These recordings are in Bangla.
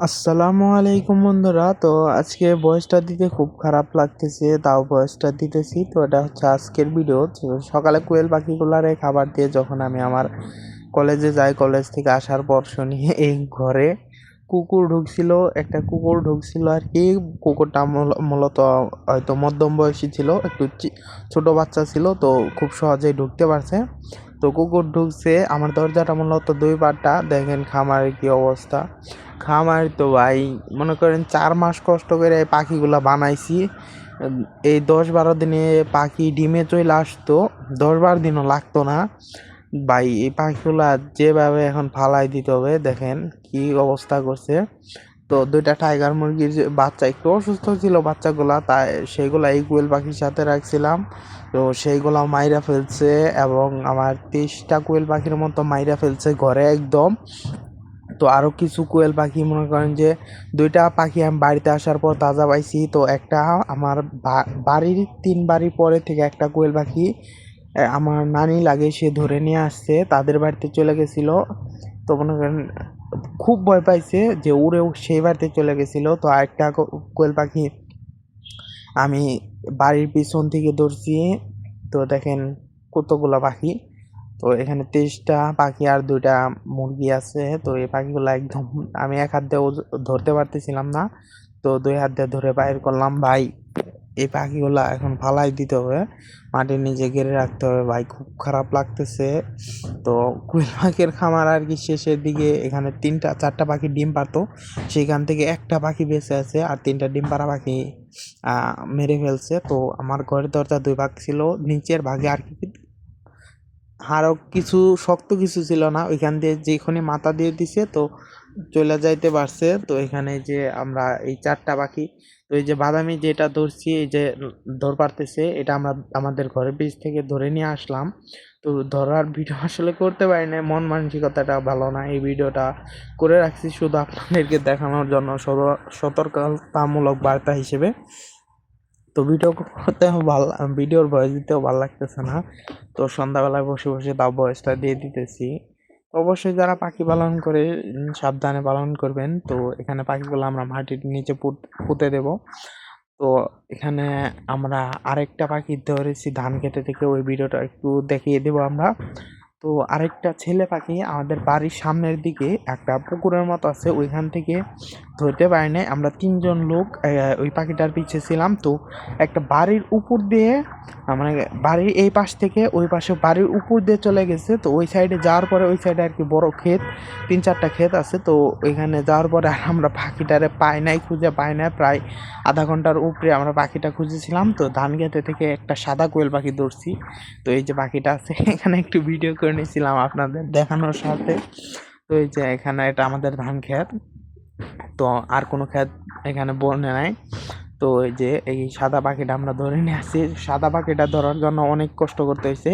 আসসালামু আলাইকুম বন্ধুরা। তো আজকে ভয়েসটা দিতে খুব খারাপ লাগতেছে, তাও ভয়েসটা দিতেছি। তো এটা হচ্ছে আজকের ভিডিও। তো সকালে কোয়েল পাখিগুলারে খাবার দিয়ে যখন আমি আমার কলেজে যাই, কলেজ থেকে আসার পর শুনি এই ঘরে একটা কুকুর ঢুকছিল আর কি। কুকুরটা মূলত হয়তো মধ্যম বয়সী ছিল, একটু ছোট বাচ্চা ছিল, তো খুব সহজেই ঢুকতে পারছে। তো কুকুর ঢুকছে, আমার দরজাটা মূলত দুই পাটটা, দেখেন খামারের কি অবস্থা। খামার তো ভাই মনে করেন 4 মাস কষ্ট করে এই পাখিগুলা বানাইছি। এই 10-12 দিনে পাখি ডিমে চলে আসতো, 10-12 দিনও লাগতো না ভাই। এই পাখিগুলা যেভাবে এখন ফালাই দিতে হবে, দেখেন কি অবস্থা করছে। তো দুইটা টাইগার মুরগির যে বাচ্চা একটু অসুস্থ ছিল বাচ্চাগুলা, তাই সেইগুলা এই কোয়েল পাখির সাথে রাখছিলাম। তো সেইগুলা মাইরা ফেলছে, এবং আমার 30টা কোয়েল পাখির মতো মাইরা ফেলছে ঘরে একদম। তো আরও কিছু কোয়েল পাখি মনে করেন যে দুইটা পাখি আমি বাড়িতে আসার পর তাজা পাইছি। তো একটা আমার বাড়ির 3 বাড়ি পরে থেকে একটা কোয়েল পাখি আমার নানি লাগে, সে ধরে নিয়ে আসছে, তাদের বাড়িতে চলে গেছিল। তো মনে করেন খুব ভয় পাইছে যে উড়েও সেই বাড়িতে চলে গেছিল। তো আরেকটা কোয়েল পাখি আমি বাড়ির পিছন থেকে ধরছি। তো দেখেন কতগুলা পাখি। তো এখানে 23টা পাখি আর 2টা মুরগি আছে। তো এই পাখিগুলো একদম আমি এক হাত দিয়েও ধরতে পারতেছিলাম না, তো 2 হাত দিয়ে ধরে বাইর করলাম ভাই। এই পাখিগুলা এখন ফালাই দিতে হবে, মাটির নিচে গেড়ে রাখতে হবে ভাই, খুব খারাপ লাগতেছে। তো কোয়েল পাখির খামার আর কি শেষের দিকে, এখানে 3-4টা পাখি ডিম পারতো, সেখান থেকে একটা পাখি বেঁচে আছে, আর 3টা ডিম পাড়া পাখি মেরে ফেলছে। তো আমার ঘরের দরজা 2 ভাগ ছিল, নিচের ভাগে আর কি আরও কিছু শক্ত কিছু ছিল না, ওইখান দিয়ে যেখানে মাথা দিয়ে দিছে, তো চলে যাইতে পারছে। তো এখানে যে আমরা এই 4টা পাখি, তো এই যে বাদামি যেটা ধরছি, এই যে ধর পারতেছে, এটা আমরা আমাদের ঘরের বীজ থেকে ধরে নিয়ে আসলাম। তো ধরার ভিডিও আসলে করতে পারি না, মন মানসিকতাটা ভালো না। এই ভিডিওটা করে রাখছি শুধু আপনাদেরকে দেখানোর জন্য, সতর্কতামূলক বার্তা হিসেবে। তো ভিডিও করতেও ভালো, ভিডিওর ভয়েস দিতেও ভালো লাগতেছে না। তো সন্ধ্যাবেলায় বসে বসে তাও ভয়েসটা দিয়ে দিতেছি। অবশ্যই যারা পাখি পালন করে সাবধানে পালন করবেন। তো এখানে পাখিগুলো আমরা মাটির নিচে পুঁতে দেব। তো এখানে আমরা আরেকটা পাখি ধরেছি ধান খেতে থেকে, ওই ভিডিওটা একটু দেখিয়ে দেবো আমরা। তো আরেকটা ছেলে পাখি আমাদের বাড়ির সামনের দিকে একটা পুকুরের মতো আছে, ওইখান থেকে ধরতে পারি নাই। আমরা 3জন লোক ওই পাখিটার পিছে ছিলাম। তো একটা বাড়ির উপর দিয়ে, মানে বাড়ির এই পাশ থেকে ওই পাশে বাড়ির উপর দিয়ে চলে গেছে। তো ওই সাইডে যাওয়ার পরে, ওই সাইডে আর কি বড় ক্ষেত, 3-4টা ক্ষেত আছে। তো ওইখানে যাওয়ার পরে আর আমরা পাখিটারে পাই নাই, খুঁজে পাই না। প্রায় আধা ঘন্টার উপরে আমরা পাখিটা খুঁজেছিলাম। তো ধান খেতে থেকে একটা সাদা কোয়েল পাখি ধরছি। তো এই যে পাখিটা আছে, এখানে একটু ভিডিও করে নিয়েছিলাম আপনাদের দেখানোর সাথে। তো এই যে এখানে এটা আমাদের ধান ক্ষেত, তো আর কোনো ক্ষেত এখানে বনে নাই। তো এই যে এই সাদা পাখিটা আমরা ধরে নিয়ে আসছি। সাদা পাখিটা ধরার জন্য অনেক কষ্ট করতে হয়েছে।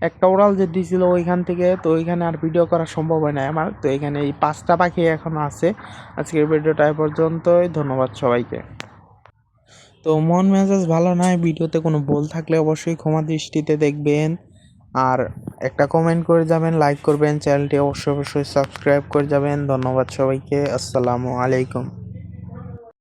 একটা ওড়াল যে দিয়েছিল ওইখান থেকে, তো ওইখানে আর ভিডিও করা সম্ভব হয় না আমার। তো এখানে এই 5টা পাখি এখনো আছে। আজকের ভিডিওটা এ পর্যন্তই, ধন্যবাদ সবাইকে। তো মন মেজাজ ভালো নয়, ভিডিওতে কোনো ভুল থাকলে অবশ্যই ক্ষমা দৃষ্টিতে দেখবেন। আর একটা কমেন্ট করে যাবেন, লাইক করবেন, চ্যানেলটি অবশ্যই অবশ্যই সাবস্ক্রাইব করে যাবেন। ধন্যবাদ সবাইকে, আসসালামু আলাইকুম।